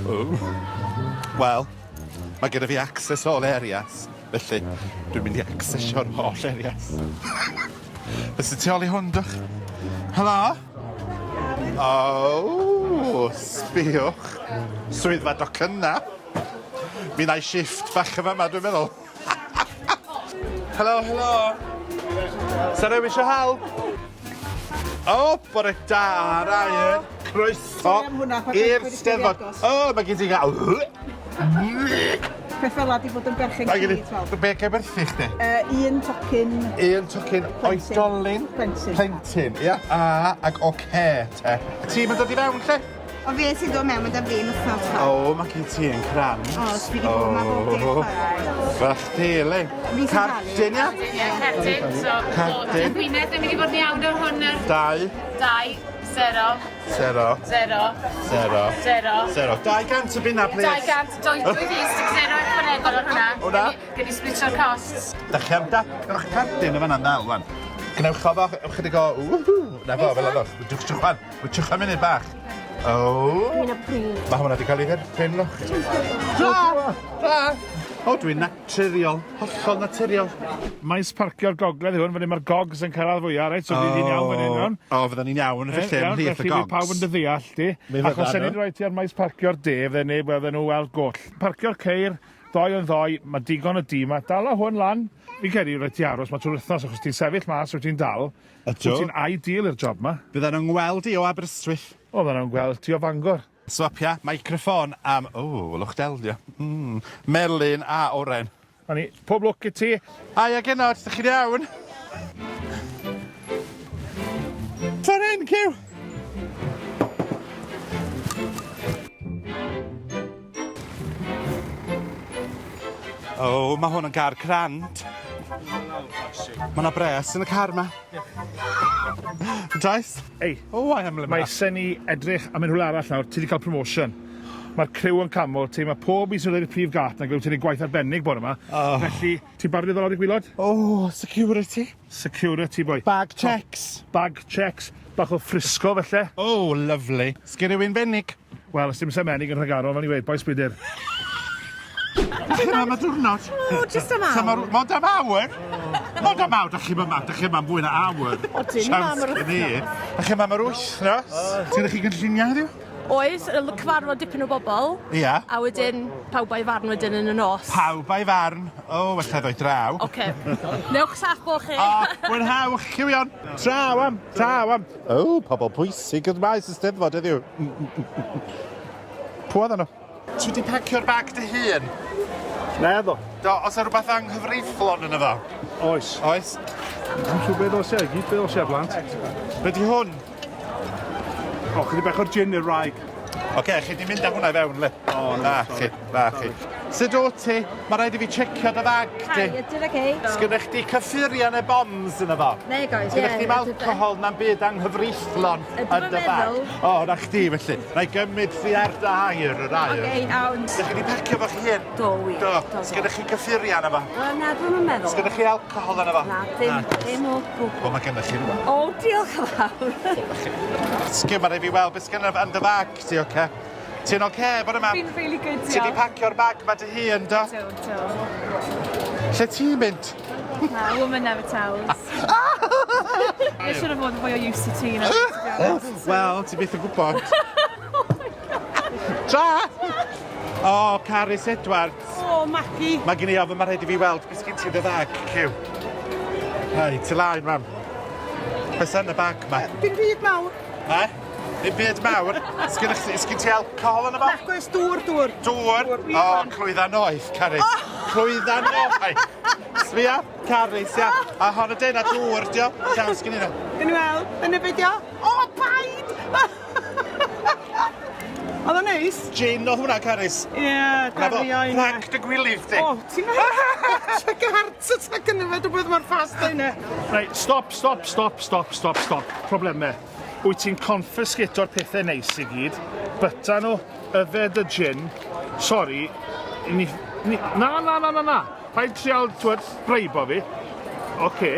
Wel, mae gyda fi access all areas, felly dwi'n mynd i accesio'r holl areas. Fes y tu ôl i hwn, dwch? Helo? O, sbiwch. Swyddfa docynna. Mi na i shifft bach yma, dwi'n meddwl. Helo, helo. Sa rhywun eisiau help? O, bore da, Ryan. Croeso i'r Steddfod. O, mae gen ti gael... Peth fel di bod yn berchen gyd. Be gael berthu chdi? Un tocyn... Un tocyn oedolyn. Plentyn. Ia. Ag oce, te. Ti'n mynd dod i fewn, lle? O fi sy'n dod mewn, mae'n fi'n wrthnos. O, mae gen ti yn cran. O, sbygyd bod yma bob dim. Fach di, le. Cardyn, ia? Ie, cerdyn. Cardyn. Gwynedd yn mynd i fod yn iawn o'r hwnna. 2. 0. 0. 0. 0. 0. 0. 200 o bunna, please. 200. 2,0 ychwanegol o'r hwnna. Hwnna? Gyn i splitio'r costs. Da chi am dacro'ch cardyn yn fan'na'n ddel, wan. Gwnewch o fo, chydig o... Na fo, fel o'r. Wydwch am munud bach. O! Mae hwnna wedi cael ei dderbyn, loch. O, dwi'n naturiol. Hollol naturiol. Maes parcio'r gogledd hwn, fan mae'r gogs yn cyrraedd fwyaf, reit? So bydd hi'n iawn fan hyn iawn. O, fydden ni'n iawn, felly ymhlith y Felly bydd pawb yn dyddeall, di. Achos sen ni'n rhoi ti ar maes parcio'r de, fydden ni, bydden nhw weld goll. Parcio'r ceir, ddoi yn ddoi, mae digon o dîm, a dal o hwn lan. Fi'n credu rhoi ti aros, mae trwy'r wythnos, achos ti'n sefyll mas, wyt ti'n dal. Wyt ti'n ideal i'r job ma. Bydden nhw'n gweld i o Aberystwyth. O, bydden nhw'n gweld ti o Fangor. Swapia, microffon am... O, lwch deldio. Melyn a oren. Ani, pob lwc i ti. Aia genod, ydych chi'n iawn? Fan hyn, Cyw! O, mae hwn yn car crand. Mae yna bres yn y car ma. Joyce? Ei, mae sen i edrych am enhwyl arall nawr, ti wedi cael promotion. Mae'r criw yn camol ti, mae pob i sy'n dweud y prif gat na gwneud ti'n ei gwaith arbennig bore yma. Felly, ti'n barod i ddod i gwylod? O, security. Security, boi. Bag checks. Bag checks. Bach o Frisco, felly. O, lyflu. Sgyn rhywun fenig? Wel, os dim semenig yn rhagarol, fan i weid, boes bwydyr. Ydych chi'n am y diwrnod? O, just am awr. Mod am awr? Mod am awr, dych chi'n am fwy na awr. O, ti'n mam yr wythnos. Dych chi'n am yr wythnos? Ti'n ddech chi gynlluniau heddiw? Oes, y cyfarfod dipyn o bobl. Ia. A wedyn, pawb a'i farn wedyn yn y nos. Pawb a'i farn. O, wella ddoi draw. Oce. Newch saff bo chi. O, mwynhawch, cywion. Traw am, traw am. O, pobl pwysig yn maes y Steddfod heddiw. Pwy oedd nhw? Ti wedi pacio'r bag dy hun? Na, ddo. Do, os yw rhywbeth anghyfreithlon yn efo? Oes. Oes? Dwi'n siŵr beth os e, gyd beth os e blant. Be di hwn? O, chydig bach o'r gin i'r rhaeg. Oce, chi di mynd â hwnna i fewn, le? O, na chi, na chi. Sut o ti? Mae rhaid i fi checio dy fag di. Hi, ydyn oce? Sgynnych chi cyffuriau neu bombs yn efo? Ne, guys, Sgynnych chi alcohol na'n byd anghyfreithlon yn dy bag? O, na chdi felly. Na i gymryd fi ar dy air, yr air. Oce, iawn. Ydych chi wedi pacio fo'ch hun? Do, wir. Do. Sgynnych chi cyffuriau yn efo? Na, dwi'n meddwl. Sgynnych chi alcohol yn efo? Na, dim o gwbl. O, mae gennych chi rhywbeth. O, diolch yn fawr. Sgyn, mae rhaid fi weld beth sgynnych yn dy bag ti, oce? Ti'n oce, bod yma? Fi'n really good, Ti wedi pacio'r bag ma dy hun, do? Lle ti'n mynd? Na, woman never tells. I should have fod fwy o use to ti na. Wel, ti byth yn gwybod. Tra! O, Caris Edwards. O, Mackie. Mae gen i ofyn, mae rhaid i fi weld beth sgyn ti dy bag, Cyw. Hei, ti laen, mam. Beth yn y bag ma? Dim byd mawr. Ne? Dim byd mawr. Sgyn ti alcohol yn y bag? Nag oes, dŵr. Dŵr? O, clwyddan oeth, Caris. Clwyddan oeth. Sbia, Caris, ia. A hon y dyn a dŵr, dio. Llawn, sgyn i nhw. Yn i weld, yn y fideo. O, paid! Oedd o'n neis? Gin o hwnna, Caris. Ie, gari o un. Rhag dy gwilydd, di. O, ti'n meddwl? Check a heart attack yn y fe, dwi'n mor ffast yna. Right, stop. Problemau. Wyt ti'n confiscato'r pethau neis i gyd, byta nhw, yfed y gin, sori, na. Rhaid trial, twyd, breibo fi. Oce,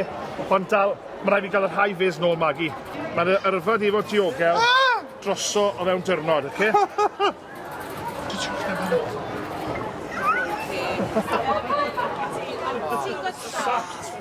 ond dal, mae rhaid fi gael yr high-vis nôl, Maggie. Mae'r yrfod i fod diogel droso o fewn dyrnod, oce? Ti'n gwybod?